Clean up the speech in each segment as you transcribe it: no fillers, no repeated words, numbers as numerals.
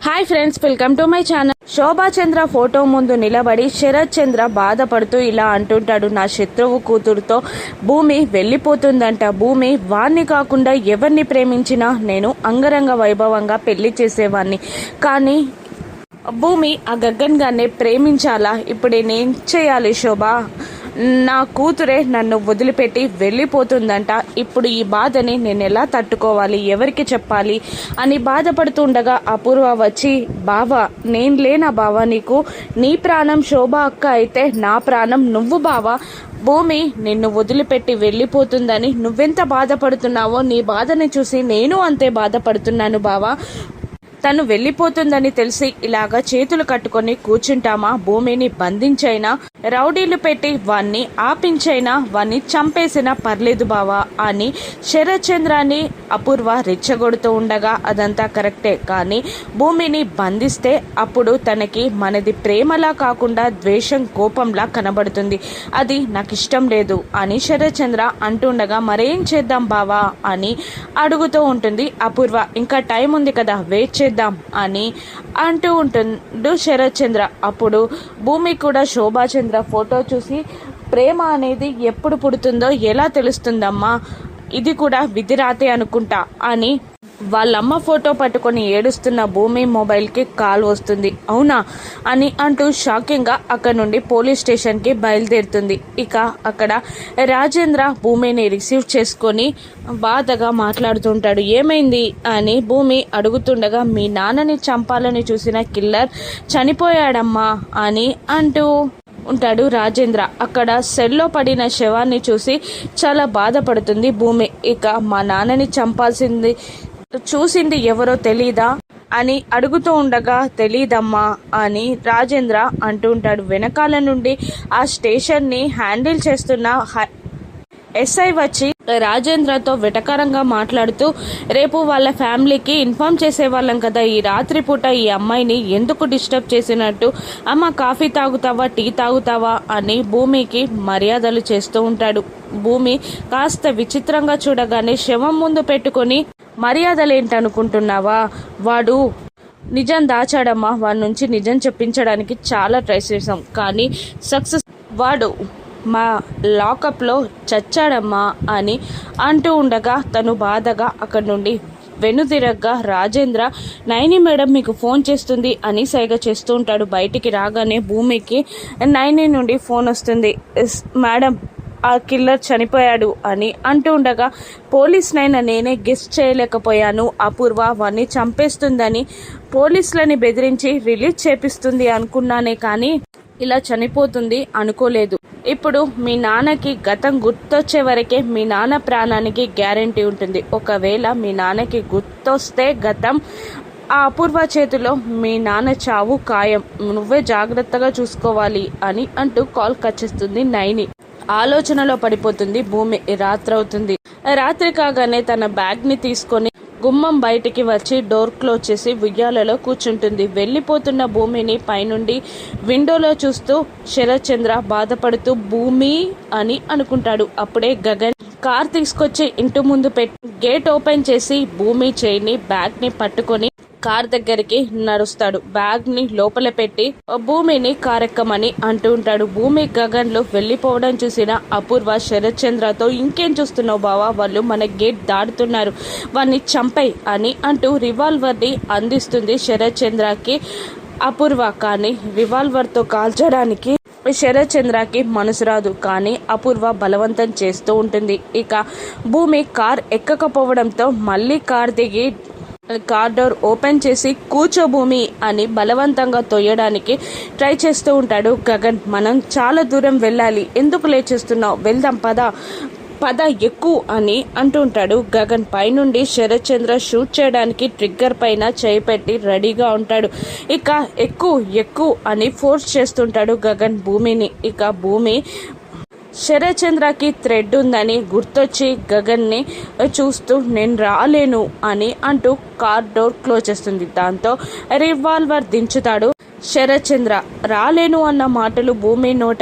Hi friends, welcome to my channel. Shobha Chandra photo ముందు నిలబడి శరత్ చంద్ర బాధపడుతూ ఇలా అంటుంటాడు, నా శత్రువు కూతురుతో భూమి వెళ్ళిపోతుందంట. భూమి వాణ్ణి కాకుండా ఎవరిని ప్రేమించినా నేను అంగరంగ వైభవంగా పెళ్లి చేసేవాణ్ణి. కానీ భూమి ఆ గగన్ గానే ప్రేమించాలా? ఇప్పుడు నేనేం చేయాలి శోభా? నా కూతురే నన్ను వదిలిపెట్టి వెళ్ళిపోతుందంట. ఇప్పుడు ఈ బాధని నేను ఎలా తట్టుకోవాలి, ఎవరికి చెప్పాలి అని బాధపడుతుండగా అపూర్వ వచ్చి, బావా నేను లేనా బావా నీకు? నీ ప్రాణం శోభ అక్క అయితే నా ప్రాణం నువ్వు బావా. భూమి నిన్ను వదిలిపెట్టి వెళ్ళిపోతుందని నువ్వెంత బాధపడుతున్నావో నీ బాధని చూసి నేను అంతే బాధపడుతున్నాను బావా. తను వెళ్ళిపోతుందని తెలిసి ఇలాగా చేతులు కట్టుకొని కూర్చుంటామా? భూమిని బంధించైనా, రౌడీలు పెట్టి వాణ్ణి ఆపించైనా, వాణ్ణి చంపేసినా పర్లేదు బావా అని శరత్ చంద్రాన్ని అపూర్వ రెచ్చగొడుతూ ఉండగా అదంతా కరెక్టే, కానీ భూమిని బంధిస్తే అప్పుడు తనకి మనది ప్రేమలా కాకుండా ద్వేషం, కోపంలా కనబడుతుంది. అది నాకు ఇష్టం లేదు అని శరత్ చంద్ర అంటుండగా మరేం చేద్దాం బావా అని అడుగుతూ ఉంటుంది అపూర్వ. ఇంకా టైం ఉంది కదా, వెయిట్ చేద్దాం అని అంటూ ఉంటుంది శరత్ చంద్ర. అప్పుడు భూమి కూడా శోభా చంద్ర ఫోటో చూసి, ప్రేమ అనేది ఎప్పుడు పుడుతుందో ఎలా తెలుస్తుందమ్మా, ఇది కూడా విధిరాతే అనుకుంటా అని వాళ్ళమ్మ ఫోటో పట్టుకొని ఏడుస్తున్న భూమి మొబైల్కి కాల్ వస్తుంది. అవునా అని అంటూ షాకింగ్గా అక్కడ నుండి పోలీస్ స్టేషన్కి బయలుదేరుతుంది. ఇక అక్కడ రాజేంద్ర భూమిని రిసీవ్ చేసుకొని బాధగా మాట్లాడుతుంటాడు. ఏమైంది అని భూమి అడుగుతుండగా, మీ నాన్నని చంపాలని చూసిన కిల్లర్ చనిపోయాడమ్మా అని అంటూ ఉంటాడు రాజేంద్ర. అక్కడ సెల్లో పడిన శవాన్ని చూసి చాలా బాధపడుతుంది భూమి. ఇక మా నాన్నని చంపాల్సింది చూసింది ఎవరో తెలీదా అని అడుగుతూ ఉండగా, తెలీదమ్మా అని రాజేంద్ర అంటూ ఉంటాడు. వెనకాల నుండి ఆ స్టేషన్ని హ్యాండిల్ చేస్తున్న ఎస్ఐ వచ్చి రాజేంద్రతో వెటకారంగా మాట్లాడుతూ, రేపు వాళ్ళ ఫ్యామిలీకి ఇన్ఫార్మ్ చేసేవాళ్ళం కదా, ఈ రాత్రిపూట ఈ అమ్మాయిని ఎందుకు డిస్టర్బ్ చేసినట్టు, అమ్మ కాఫీ తాగుతావా, టీ తాగుతావా అని భూమికి మర్యాదలు చేస్తూ ఉంటాడు. భూమి కాస్త విచిత్రంగా చూడగానే శవం ముందు పెట్టుకొని, మర్యాదలేంటనుకుంటున్నావా, వాడు నిజం దాచాడమ్మా, వాడి నుంచి నిజం చెప్పించడానికి చాలా ట్రై చేసాం కానీ సక్సెస్, వాడు మా లాకప్లో చచ్చాడమ్మా అని అంటూ ఉండగా తను బాధగా అక్కడి నుండి వెనుదిరగ్గా రాజేంద్ర, నైని మేడం మీకు ఫోన్ చేస్తుంది అని సైగ చేస్తూ ఉంటాడు. బయటికి రాగానే భూమికి నైని నుండి ఫోన్ వస్తుంది. మేడం ఆ కిల్లర్ చనిపోయాడు అని అంటూ ఉండగా, పోలీస్నైనా నేనే గెస్ట్ చేయలేకపోయాను, అపూర్వ వాణ్ణి చంపేస్తుందని పోలీసులని బెదిరించి రిలీజ్ చేపిస్తుంది అనుకున్నానే కానీ ఇలా చనిపోతుంది అనుకోలేదు. ఇప్పుడు మీ నాన్నకి గతం గుర్తొచ్చే వరకే మీ నాన్న ప్రాణానికి గ్యారంటీ ఉంటుంది. ఒకవేళ మీ నాన్నకి గుర్తొస్తే గతం, ఆ అపూర్వ చేతిలో మీ నాన్న చావు ఖాయం, నువ్వే జాగ్రత్తగా చూసుకోవాలి అని అంటూ కాల్ కట్ చేస్తుంది నైని. ఆలోచనలో పడిపోతుంది భూమి. రాత్రి అవుతుంది. రాత్రి కాగానే తన బ్యాగ్ని తీసుకొని గుమ్మం బయటికి వచ్చి డోర్ క్లోజ్ చేసి ఉయ్యాలలో కూర్చుంటుంది. వెళ్ళిపోతున్న భూమిని పైనుండి విండోలో చూస్తూ శరత్ చంద్ర బాధపడుతూ భూమి అని అనుకుంటాడు. అప్పుడే గగన్ కార్ తీసుకొచ్చి ఇంటి ముందు పెట్టి గేట్ ఓపెన్ చేసి భూమి చేయిని, బ్యాగ్ని పట్టుకొని కార్ దగ్గరికి నడుస్తాడు. బ్యాగ్ ని లోపల పెట్టి భూమిని కారెక్కమని అంటూ ఉంటాడు. భూమి గగన్లు వెళ్ళిపోవడం చూసిన అపూర్వ శరత్ చంద్రతో, ఇంకేం చూస్తున్నావు బావా, వాళ్ళు మన గేట్ దాడుతున్నారు, వాడిని చంపై అని అంటూ రివాల్వర్ని అందిస్తుంది శరత్ చంద్రకి అపూర్వ. కానీ రివాల్వర్తో కాల్చడానికి శరత్ చంద్రకి మనసు రాదు, కానీ అపూర్వ బలవంతం చేస్తూ ఉంటుంది. ఇక భూమి కార్ ఎక్కకపోవడంతో మళ్ళీ కార్ దిగి కార్ డోర్ ఓపెన్ చేసి కూర్చో భూమి అని బలవంతంగా తొయ్యడానికి ట్రై చేస్తూ ఉంటాడు గగన్. మనం చాలా దూరం వెళ్ళాలి, ఎందుకు లేచేస్తున్నావు, వెళ్దాం పద ఎక్కువ అని అంటుంటాడు గగన్. పైనుండి శరత్ చంద్ర షూట్ చేయడానికి ట్రిగ్గర్ పైన చేయి పెట్టి రెడీగా ఉంటాడు. ఇక ఎక్కువ అని ఫోర్స్ చేస్తుంటాడు గగన్ భూమిని. ఇక భూమి శరత్ చంద్రకి థ్రెడ్ ఉందని గుర్తొచ్చి గగన్ని చూస్తూ, నేను రాలేను అని అంటూ కార్ డోర్ క్లోజ్ చేస్తుంది. దాంతో రివాల్వర్ దించుతాడు శరత్ చంద్ర. రాలేను అన్న మాటలు భూమి నోట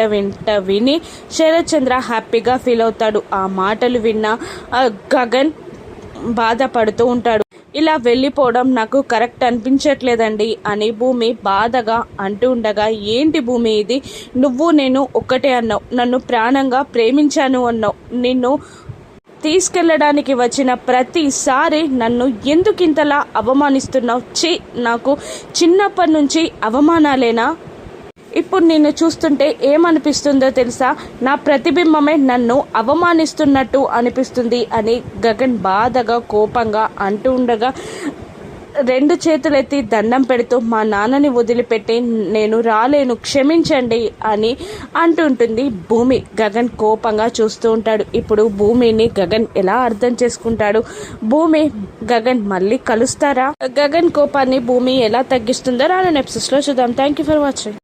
విని శరత్ చంద్ర హ్యాపీగా ఫీల్ అవుతాడు. ఆ మాటలు విన్న గగన్ బాధపడుతూ ఉంటాడు. ఇలా వెళ్ళిపోవడం నాకు కరెక్ట్ అనిపించట్లేదండి అని భూమి బాధగా అంటూ ఉండగా, ఏంటి భూమి ఇది, నువ్వు నేను ఒక్కటే అన్నావు, నన్ను ప్రాణంగా ప్రేమించాను అన్నావు, నిన్ను తీసుకెళ్ళడానికి వచ్చిన ప్రతిసారి నన్ను ఎందుకు ఇంతలా అవమానిస్తున్నావు? నాకు చిన్నప్పటి నుంచి అవమానాలేనా? ఇప్పుడు నిన్ను చూస్తుంటే ఏమనిపిస్తుందో తెలుసా? నా ప్రతిబింబమే నన్ను అవమానిస్తున్నట్టు అనిపిస్తుంది అని గగన్ బాధగా కోపంగా అంటూ ఉండగా, రెండు చేతులెత్తి దండం పెడుతూ మా నాన్నని వదిలిపెట్టి నేను రాలేను, క్షమించండి అని అంటుంటుంది భూమి. గగన్ కోపంగా చూస్తూ ఉంటాడు. ఇప్పుడు భూమిని గగన్ ఎలా అర్థం చేసుకుంటాడు? భూమి గగన్ మళ్ళీ కలుస్తారా? గగన్ కోపాన్ని భూమి ఎలా తగ్గిస్తుందో రాను ఎపిసోడ్స్లో చూద్దాం. Thank you for watching.